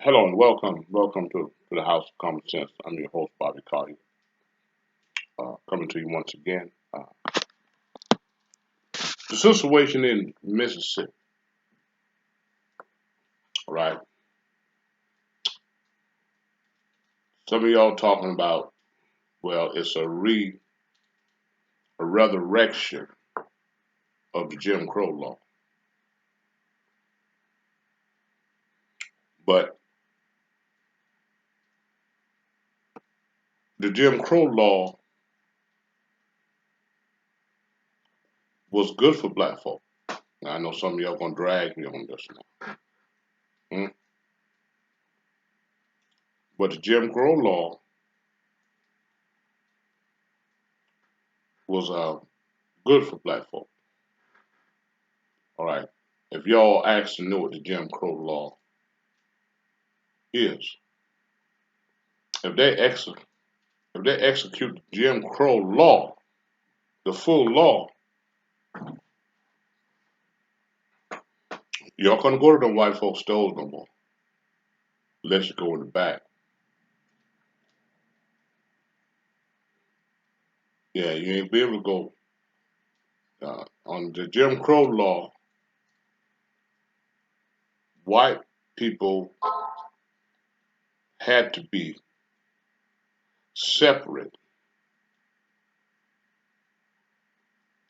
Hello and welcome to the House of Common Sense. I'm your host, Bobby Carter, coming to you once again. The situation in Mississippi, right? Some of y'all talking about, well, it's a resurrection of the Jim Crow law, but the Jim Crow law was good for black folk. Now, I know some of y'all gonna drag me on this now, hmm? But the Jim Crow law was good for black folk. All right. If y'all actually know what the Jim Crow law is, if they ex if they execute the Jim Crow law, the full law, y'all couldn't go to them white folks' stores no more. Unless you go in the back. Yeah, you ain't be able to go. On the Jim Crow law, white people had to be separate,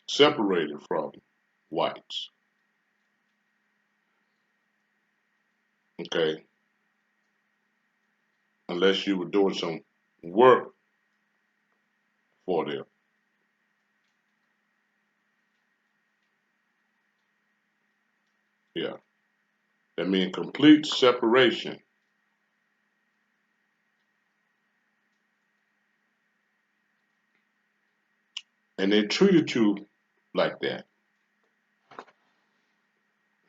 separated from whites. Okay, unless you were doing some work for them. Yeah, that means complete separation. And they treated you like that.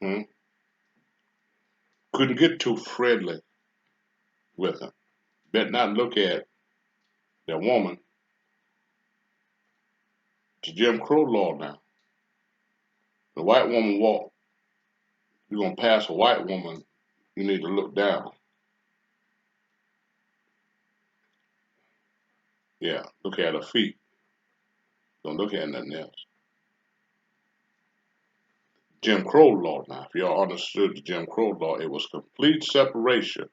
Hmm? Couldn't get too friendly with them. Better not look at the woman. It's Jim Crow law now. The white woman walk, you're gonna pass a white woman, you need to look down. Yeah, look at her feet. Don't look at nothing else. Jim Crow law now. If y'all understood the Jim Crow law, it was complete separation.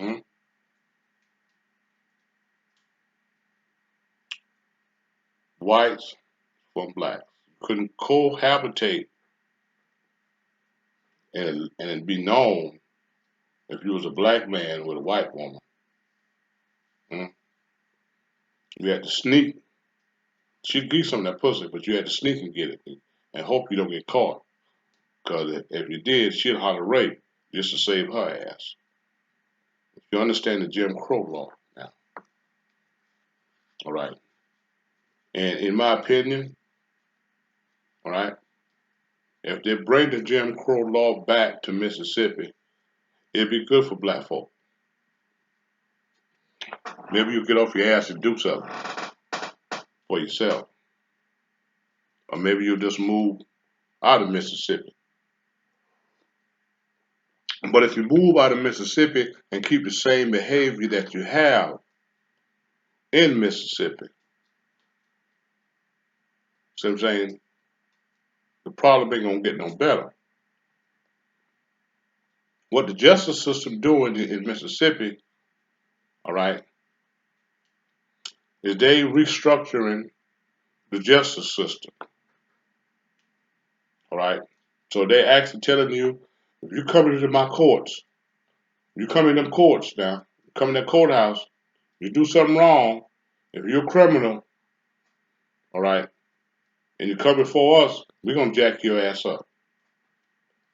Hmm? Whites from blacks. You couldn't cohabitate and be known if you was a black man with a white woman. Hmm? You had to sneak. She'd give you some of that pussy, but you had to sneak and get it and hope you don't get caught. Because if you did, she'd holler rape just to save her ass. You understand the Jim Crow law now, all right? And in my opinion, all right, if they bring the Jim Crow law back to Mississippi, it'd be good for black folk. Maybe you get off your ass and do something for yourself. Or maybe you'll just move out of Mississippi. But if you move out of Mississippi and keep the same behavior that you have in Mississippi, see what I'm saying? The problem ain't gonna get no better. What the justice system doing in Mississippi, all right, is they restructuring the justice system, all right? So they actually telling you, if you come into my courts, you come in them courts now, you come in that courthouse, you do something wrong, if you're a criminal, all right, and you come before us, we're gonna jack your ass up.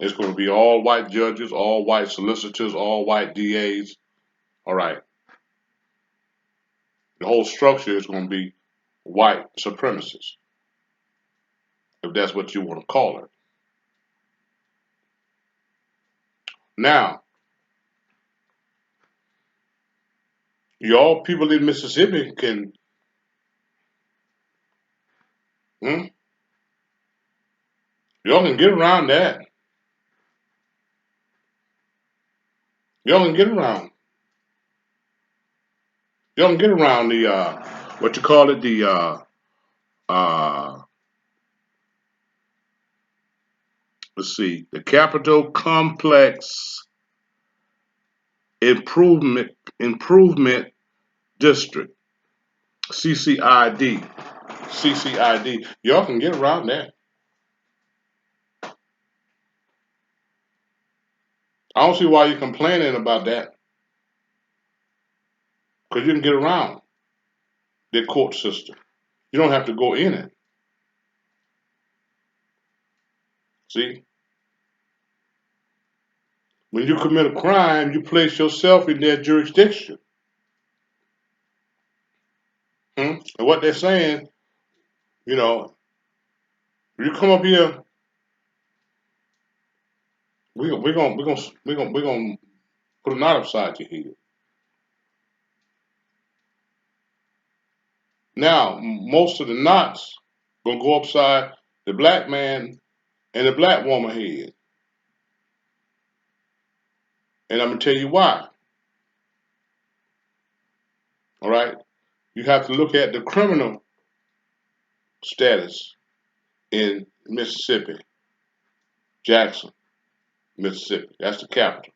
It's gonna be all white judges, all white solicitors, all white DAs, all right. The whole structure is gonna be white supremacists, if that's what you want to call it. Now, y'all people in Mississippi can, hmm, y'all can get around that. Y'all can get around. Y'all can get around the what you call it, the uh let's see, the Capital Complex Improvement District, CCID. CCID. Y'all can get around that. I don't see why you're complaining about that. Because you can get around the court system. You don't have to go in it. See? When you commit a crime, you place yourself in their jurisdiction. And what they're saying, you know, you come up here, we're gonna put a knot upside your head. Now, most of the knots gonna go upside the black man and the black woman head. And I'm gonna tell you why. All right? You have to look at the criminal status in Mississippi, Jackson, Mississippi. That's the capital.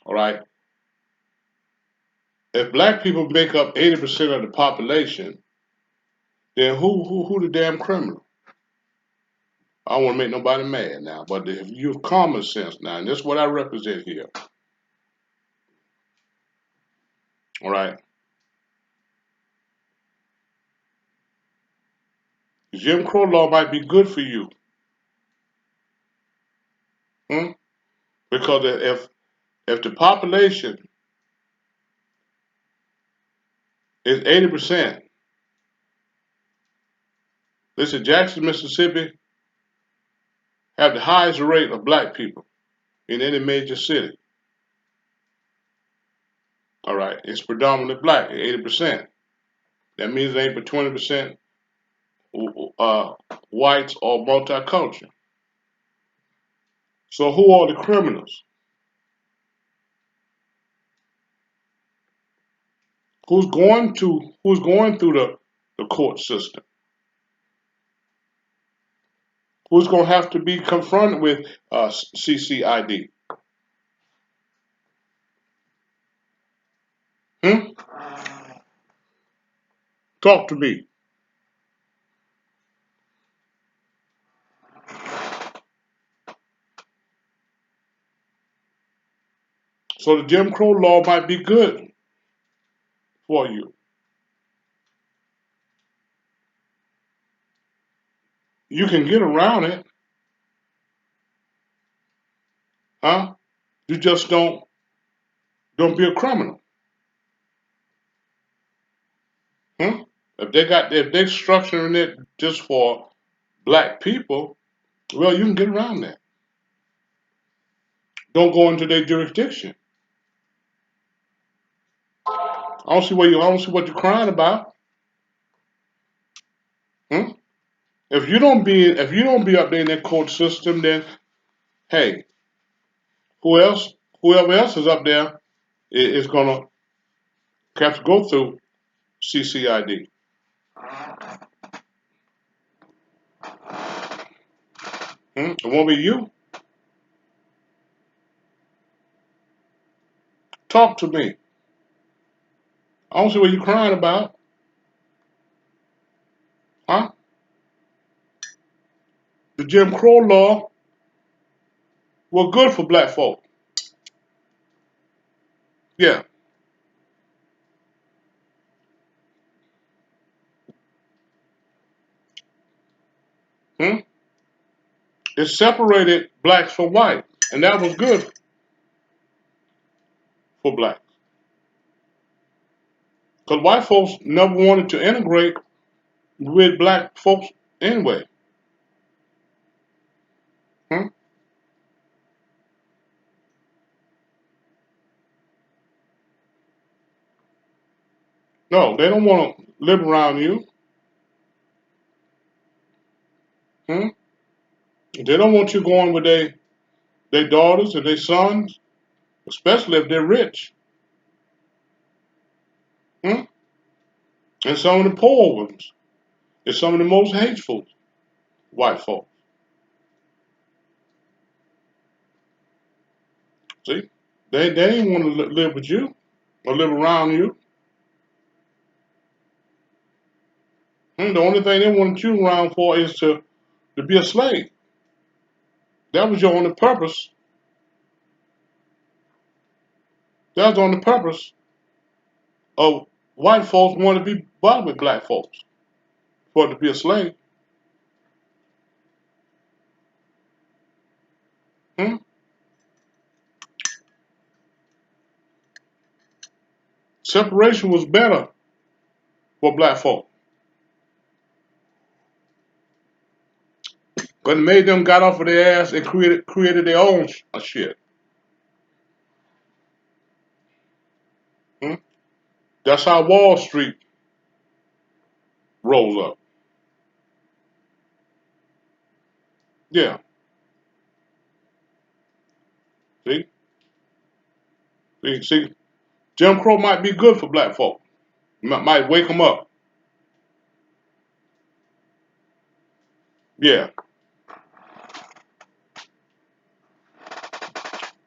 All right? If black people make up 80% of the population, then who the damn criminal? I don't want to make nobody mad now, but if you have common sense now, and this is what I represent here. All right? Jim Crow law might be good for you. Because if the population is 80%, listen, Jackson, Mississippi have the highest rate of black people in any major city. All right, it's predominantly black, 80%. That means it ain't but 20% whites or multicultural. So who are the criminals? Who's going through the court system? Who's going to have to be confronted with CCID? Talk to me. So the Jim Crow law might be good for you. You can get around it, huh? You just don't be a criminal. If they're structuring it just for black people, well, you can get around that. Don't go into their jurisdiction. I don't see what you're crying about. If you don't be up there in that court system, then hey, whoever else is up there is gonna have to go through CCID. It won't be you. Talk to me. I don't see what you're crying about, huh? The Jim Crow law was good for black folk. Yeah. It separated blacks from white, and that was good for blacks. Because white folks never wanted to integrate with black folks anyway. No, they don't want to live around you. They don't want you going with their daughters and their sons, especially if they're rich. Hmm? And some of the poor ones is some of the most hateful white folks. See, they ain't want to live with you or live around you. The only thing they wanted you around for is to be a slave. That was your only purpose. That was the only purpose of white folks wanting to be bothered with black folks for it to be a slave. Hmm? Separation was better for black folk, but it made them got off of their ass and created their own shit. Hmm? That's how Wall Street rose up. Yeah, see, see, Jim Crow might be good for black folk. Might wake them up. Yeah,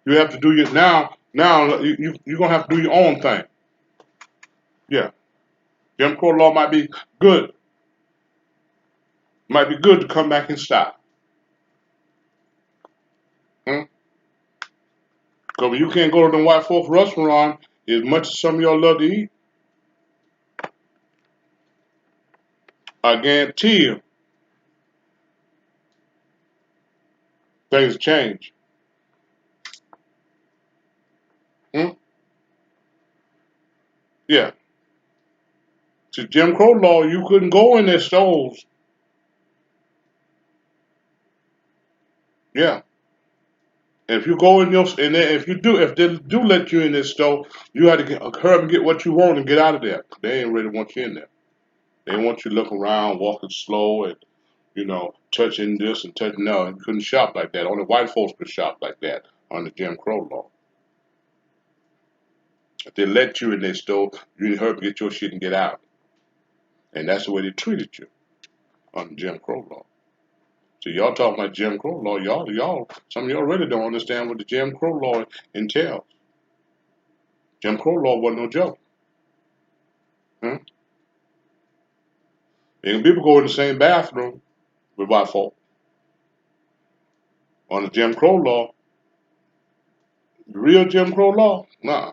you have to do your now. Now you're gonna have to do your own thing. Yeah, Jim Crow law might be good. Might be good to come back and stop. Hmm? Because you can't go to the white folks restaurant as much as some of y'all love to eat. I guarantee you, things change. Hmm? Yeah. To Jim Crow law, you couldn't go in their stores. Yeah. If you go in your and if they do let you in this store, you had to hurry up and get what you want and get out of there. They ain't really want you in there. They want you to look around, walking slow, and touching this and touching that. You couldn't shop like that. Only white folks could shop like that under Jim Crow law. If they let you in their store, you hurry up and get your shit and get out. And that's the way they treated you under Jim Crow law. So y'all talking about Jim Crow law, some of y'all really don't understand what the Jim Crow law entails. Jim Crow law wasn't no joke. Hmm? And people go in the same bathroom with white folk. On the Jim Crow law, the real Jim Crow law, nah.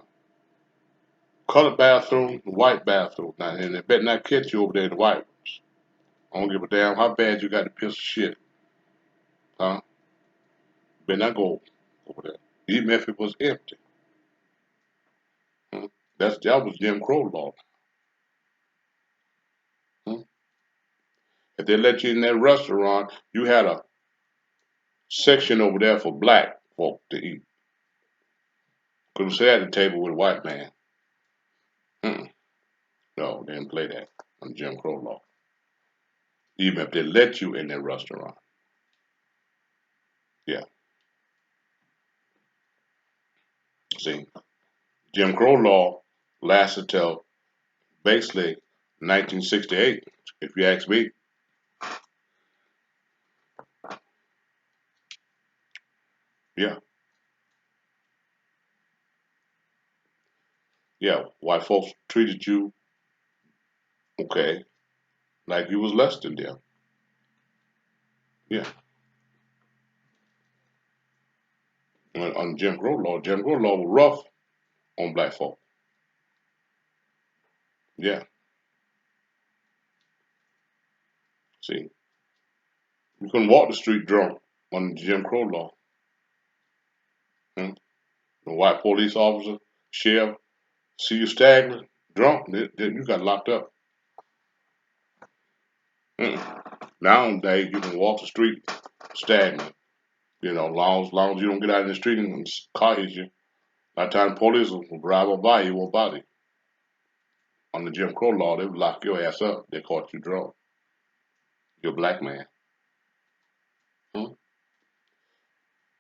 Colored bathroom, white bathroom. Now, and they better not catch you over there in the white ones. I don't give a damn how bad you got the piece of shit. Huh? Better not go over there. Even if it was empty. Hmm? That was Jim Crow law. Hmm? If they let you in that restaurant, you had a section over there for black folk to eat. Couldn't sit at the table with a white man. Mm-mm. No, they didn't play that on Jim Crow law. Even if they let you in their restaurant. Yeah. See, Jim Crow law lasted till basically 1968, if you ask me. Yeah. Yeah. White folks treated you okay, like you was less than them. Yeah. On Jim Crow law was rough on black folk. Yeah. See, you couldn't walk the street drunk on Jim Crow law. Hmm? The white police officer, sheriff, see you staggering, drunk, then you got locked up. Nowadays, you can walk the street staggering. Long as you don't get out in the street and car hits you. By the time police will drive on by, you won't bother you. On the Jim Crow law, they would lock your ass up. They caught you drunk. You're a black man. Hmm?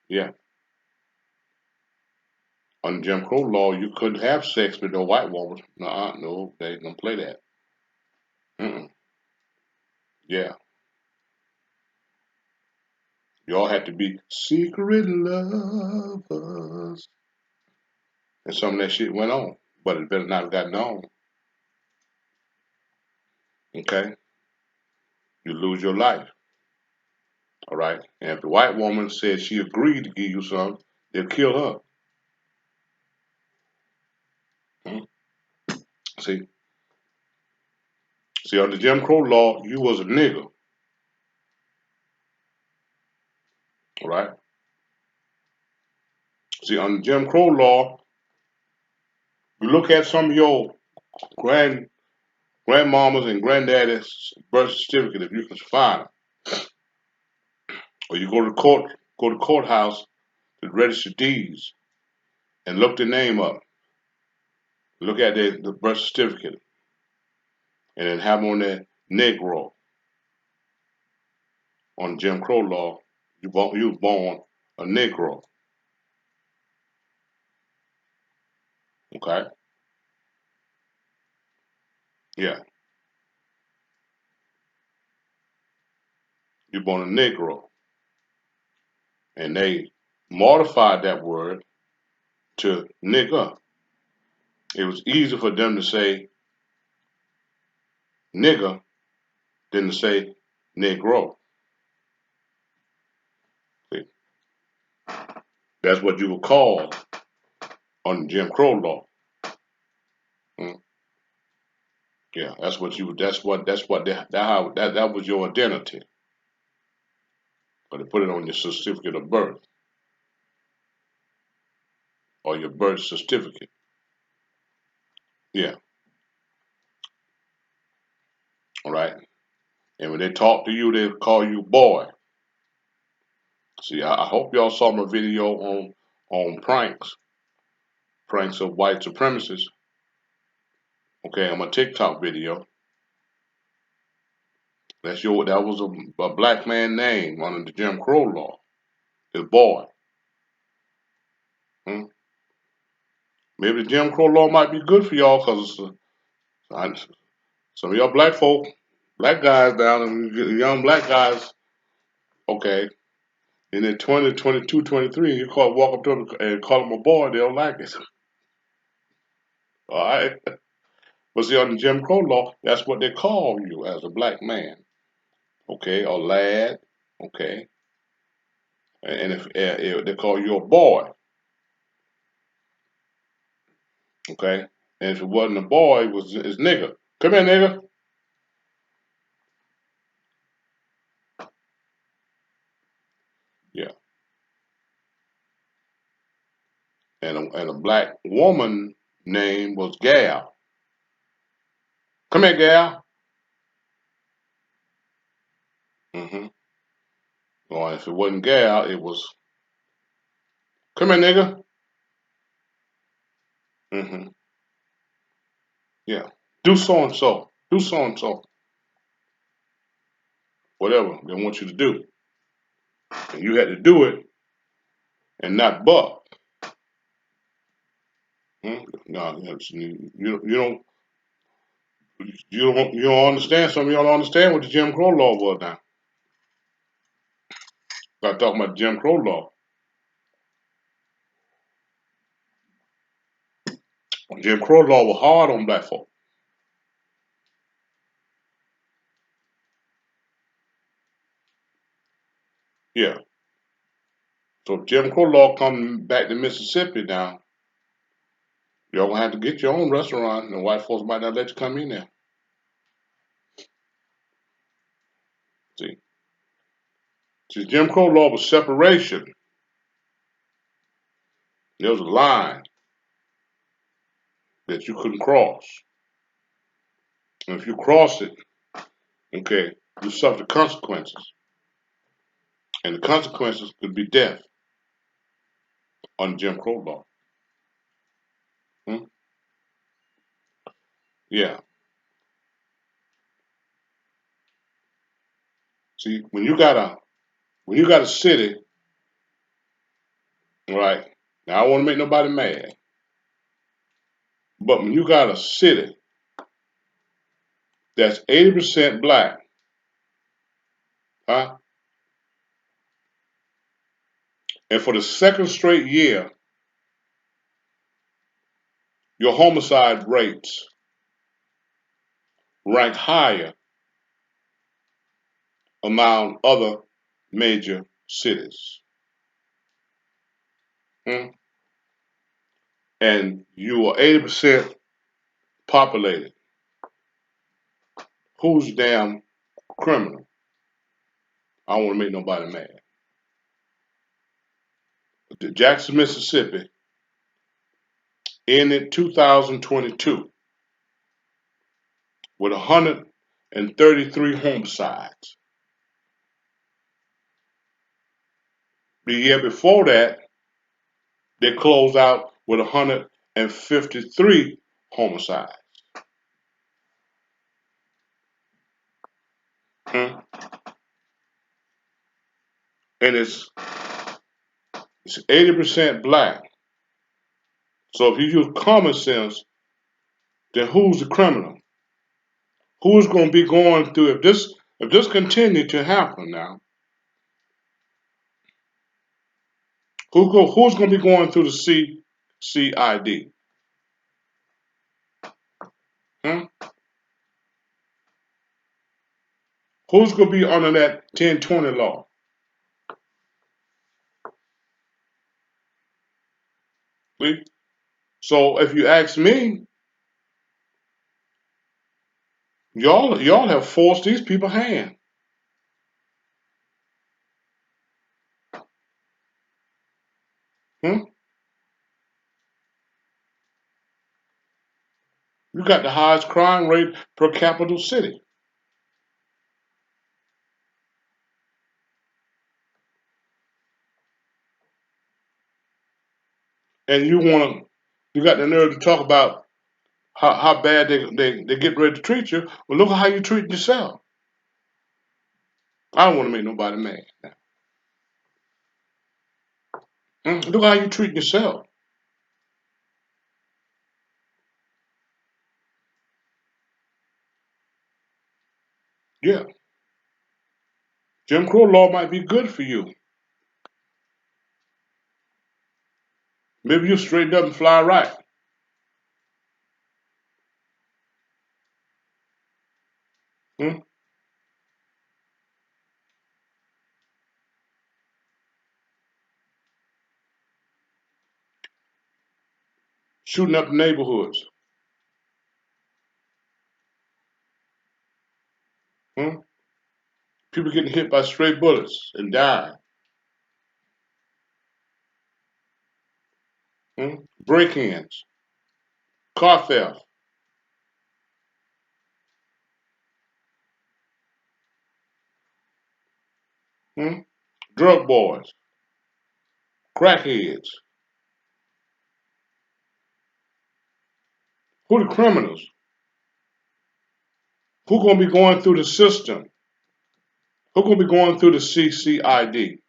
Yeah. Under Jim Crow law, you couldn't have sex with no white woman. No, they ain't gonna play that. Mm-mm. Yeah, y'all had to be secret lovers, and some of that shit went on, but it better not have gotten on. Okay, you lose your life. All right, and if the white woman said she agreed to give you some, they'll kill her. Hmm? See, see, under Jim Crow law, you was a nigger. All right. See, under Jim Crow law, you look at some of your grandmamas and granddaddy's birth certificate if you can find them, or you go to courthouse to register deeds and look the name up, look at the birth certificate, and then have on there Negro. On Jim Crow law, you was born a Negro. Okay, yeah, you born a Negro, and they modified that word to nigger. It was easier for them to say nigger than to say Negro. See, that's what you would call on Jim Crow law. Mm, yeah, that's what you. That was your identity. But they put it on your certificate of birth or your birth certificate. Yeah, all right. And when they talk to you, they call you boy. See, I hope y'all saw my video on pranks of white supremacists. Okay, on my TikTok video. That was a black man name under the Jim Crow law. His boy. Hmm? Maybe the Jim Crow law might be good for y'all because some of y'all black folk, black guys down and young black guys, okay, and then 20, 22, 23, you walk up to them and call them a boy, they don't like it. All right. But see, under Jim Crow law, that's what they call you as a black man, okay, or lad, okay. And if they call you a boy, okay. And if it wasn't a boy, it's nigga. Come here, nigga. Yeah. And a black woman name was Gal. Come here, Gal. Mm-hmm. Or if it wasn't Gal, it was come here, nigga. Mm-hmm. Yeah. Do so and so. Do so and so. Whatever they want you to do. And you had to do it and not buck. Hmm? No, you don't understand. Some of y'all don't understand what the Jim Crow law was now. I talking about Jim Crow law. Jim Crow law was hard on black folk. Yeah. So if Jim Crow law come back to Mississippi now, y'all gonna have to get your own restaurant, and the white folks might not let you come in there. See, see, Jim Crow law was separation. There was a line that you couldn't cross, and if you cross it, okay, you suffer consequences, and the consequences could be death on Jim Crow law. Hmm? Yeah. See, when you got a city, right? Now, I don't want to make nobody mad, but when you got a city that's 80% black, huh? And for the second straight year, your homicide rates rank higher among other major cities. Hmm? And you are 80% populated. Who's damn criminal? I don't want to make nobody mad. Jackson, Mississippi ended 2022 with 133 homicides. The year before that, they closed out with 153 homicides. Hmm? And it's 80% black. So if you use common sense, then who's the criminal? Who's going to be going through if this continue to happen now? Who's going to be going through the CCID? Hmm? Who's going to be under that 1020 law? See? So if you ask me, y'all have forced these people's hand. Hmm? You got the highest crime rate per capital city. And you got the nerve to talk about how bad they get ready to treat you. Well, look at how you treat yourself. I don't want to make nobody mad. Look how you treat yourself. Yeah. Jim Crow law might be good for you. Maybe you straighten up and fly right. Hmm? Shooting up neighborhoods. Hmm? People getting hit by stray bullets and dying. Hmm? Break-ins, car theft. Hmm? Drug boys, crackheads. Who the criminals? Who gonna be going through the system? Who gonna be going through the CCID?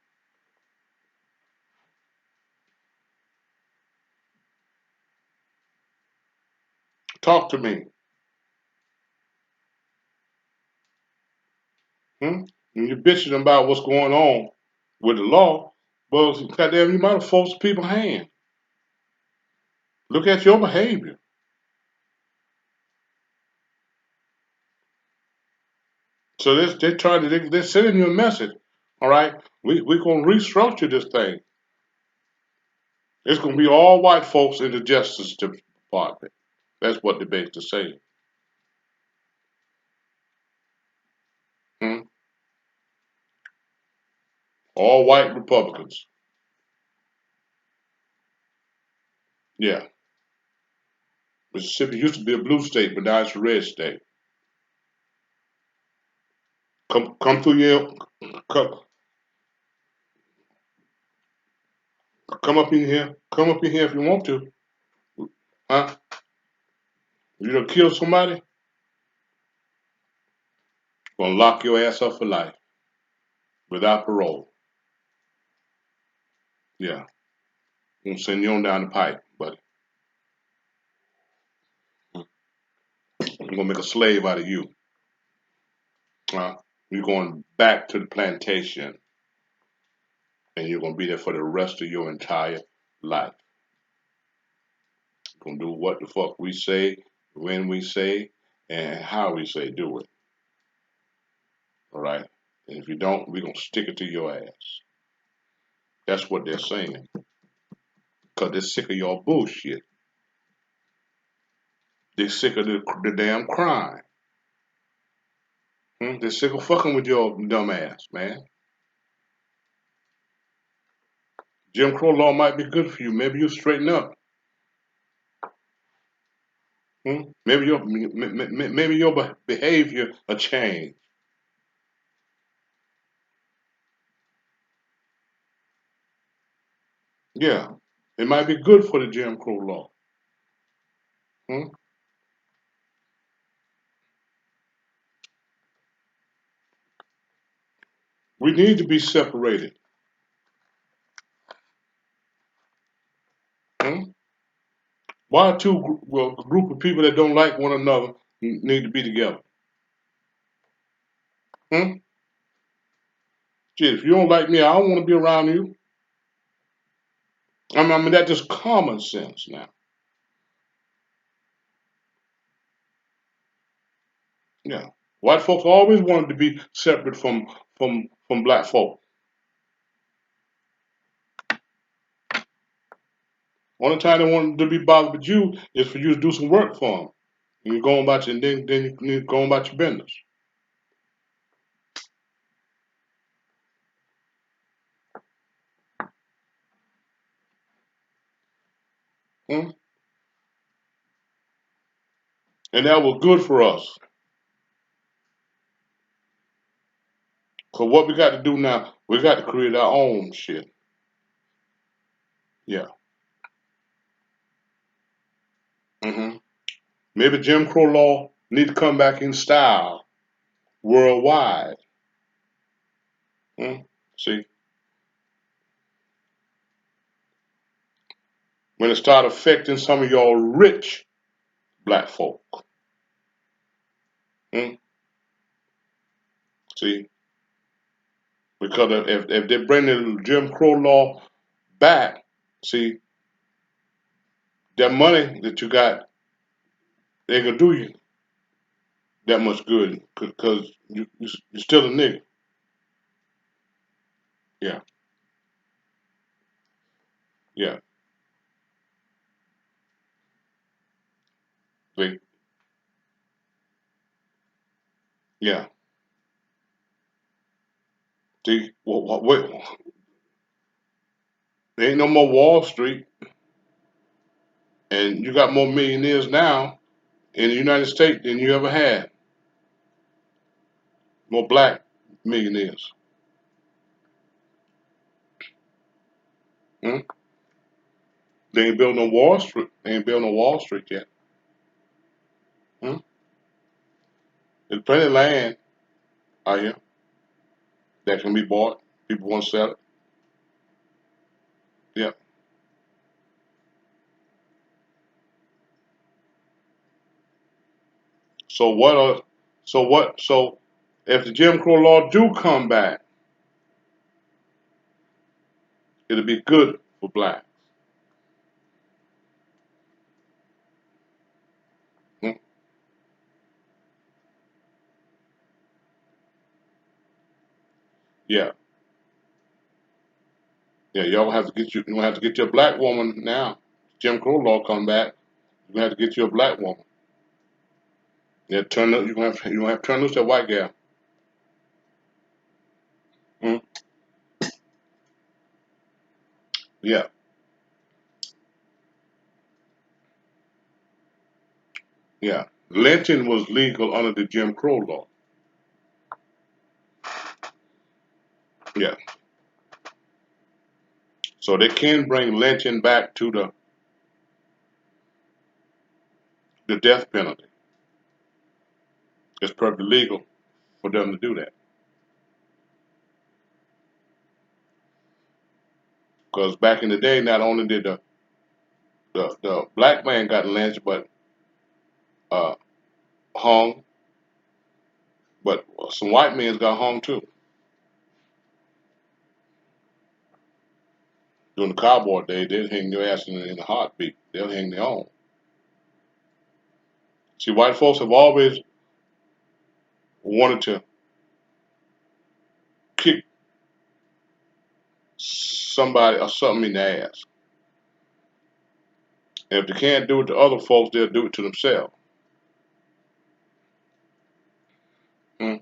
Talk to me. Hmm? And you're bitching about what's going on with the law. Well, goddamn, you might have forced people's hand. Look at your behavior. So they're sending you a message. All right, we're gonna restructure this thing. It's gonna be all white folks in the Justice Department. That's what the base is saying. Hmm? All white Republicans. Yeah. Mississippi used to be a blue state, but now it's a red state. Come through here. Come come up in here. Come up in here if you want to. Huh? You done kill somebody? Gonna lock your ass up for life without parole. Yeah. I'm gonna send you on down the pipe, buddy. I'm gonna make a slave out of you. You're going back to the plantation, and you're gonna be there for the rest of your entire life. You're gonna do what the fuck we say, when we say, and how we say do it. All right. And if you don't, we're gonna stick it to your ass. That's what they're saying. Cause they're sick of your bullshit. They're sick of the damn crime. They're sick of fucking with your dumb ass, man. Jim Crow law might be good for you. Maybe you straighten up. Maybe your behavior will change. Yeah, it might be good for the Jim Crow law. Hmm? We need to be separated. Hmm? Why a group of people that don't like one another need to be together? Hmm? Shit, if you don't like me, I don't want to be around you. I mean, that's just common sense now. Yeah, white folks always wanted to be separate from black folk. Only time they wanted to be bothered with you is for you to do some work for them. And you go on about your, then you go on about your business. Hmm? And that was good for us. Cause what we got to do now, we got to create our own shit. Yeah. hmm Maybe Jim Crow law need to come back in style worldwide. Hmm? See, when it start affecting some of y'all rich black folk. Hmm? See, because if they bring the Jim Crow law back, see, that money that you got ain't gonna do you that much good because you're still a nigga. Yeah, yeah, see, yeah. See, wait, there ain't no more Wall Street, and you got more millionaires now in the United States than you ever had. More black millionaires. Hmm? They ain't built no Wall Street. They ain't built no Wall Street yet. Hmm? There's plenty of land out here that can be bought. People want to sell it. Yeah. So what? So what? So if the Jim Crow law do come back, it'll be good for blacks. Hmm? Yeah. Yeah. Y'all have to get you. You gonna have to get your black woman now. Jim Crow law come back. You gonna have to get you a black woman. Yeah. Turn up. You gonna have to turn loose that white gal. Hmm? Yeah. Yeah. Lynching was legal under the Jim Crow law. Yeah. So they can bring lynching back to the death penalty. It's perfectly legal for them to do that. Because back in the day, not only did the black man got lynched, but uh, hung, but some white men got hung too. During the cowboy days, they'd hang their ass in a heartbeat. They'll hang their own. See, white folks have always wanted to kick somebody or something in the ass. And if they can't do it to other folks, they'll do it to themselves. Hmm?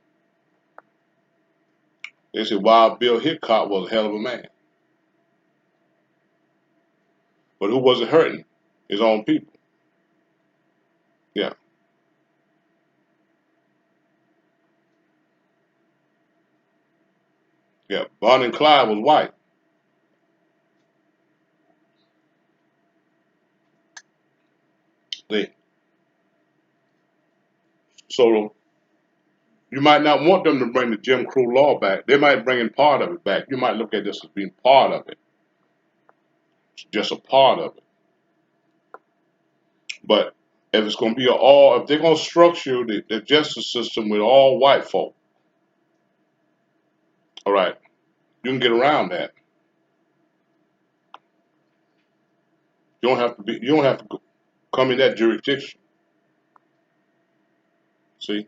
They say Wild Bill Hickok was a hell of a man. But who was it hurting? His own people. Yeah. Yeah. Bonnie and Clyde was white. See? So you might not want them to bring the Jim Crow law back. They might bring in part of it back. You might look at this as being part of it. It's just a part of it. But if it's going to be if they're going to structure the justice system with all white folk, all right, you can get around that. You don't have to come in that jurisdiction. See,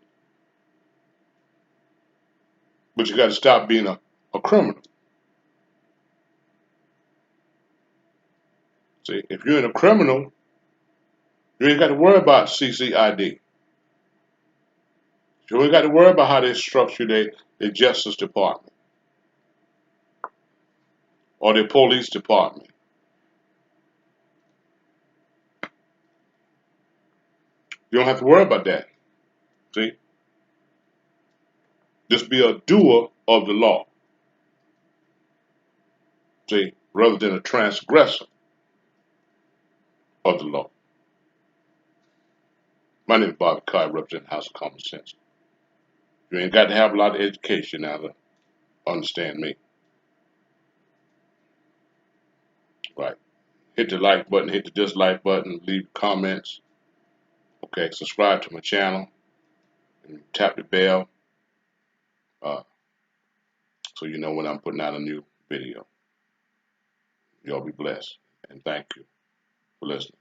but you got to stop being a criminal. See, if you're a criminal, you ain't got to worry about CCID. You ain't got to worry about how they structure their justice department or their police department. You don't have to worry about that. See, just be a doer of the law. See, rather than a transgressor of the law. My name is Bobby Carr, representing House of Common Sense. You ain't got to have a lot of education now to understand me. Right. Hit the like button, hit the dislike button, leave comments. Okay, subscribe to my channel and tap the bell uh, so you know when I'm putting out a new video. Y'all be blessed and thank you for listening.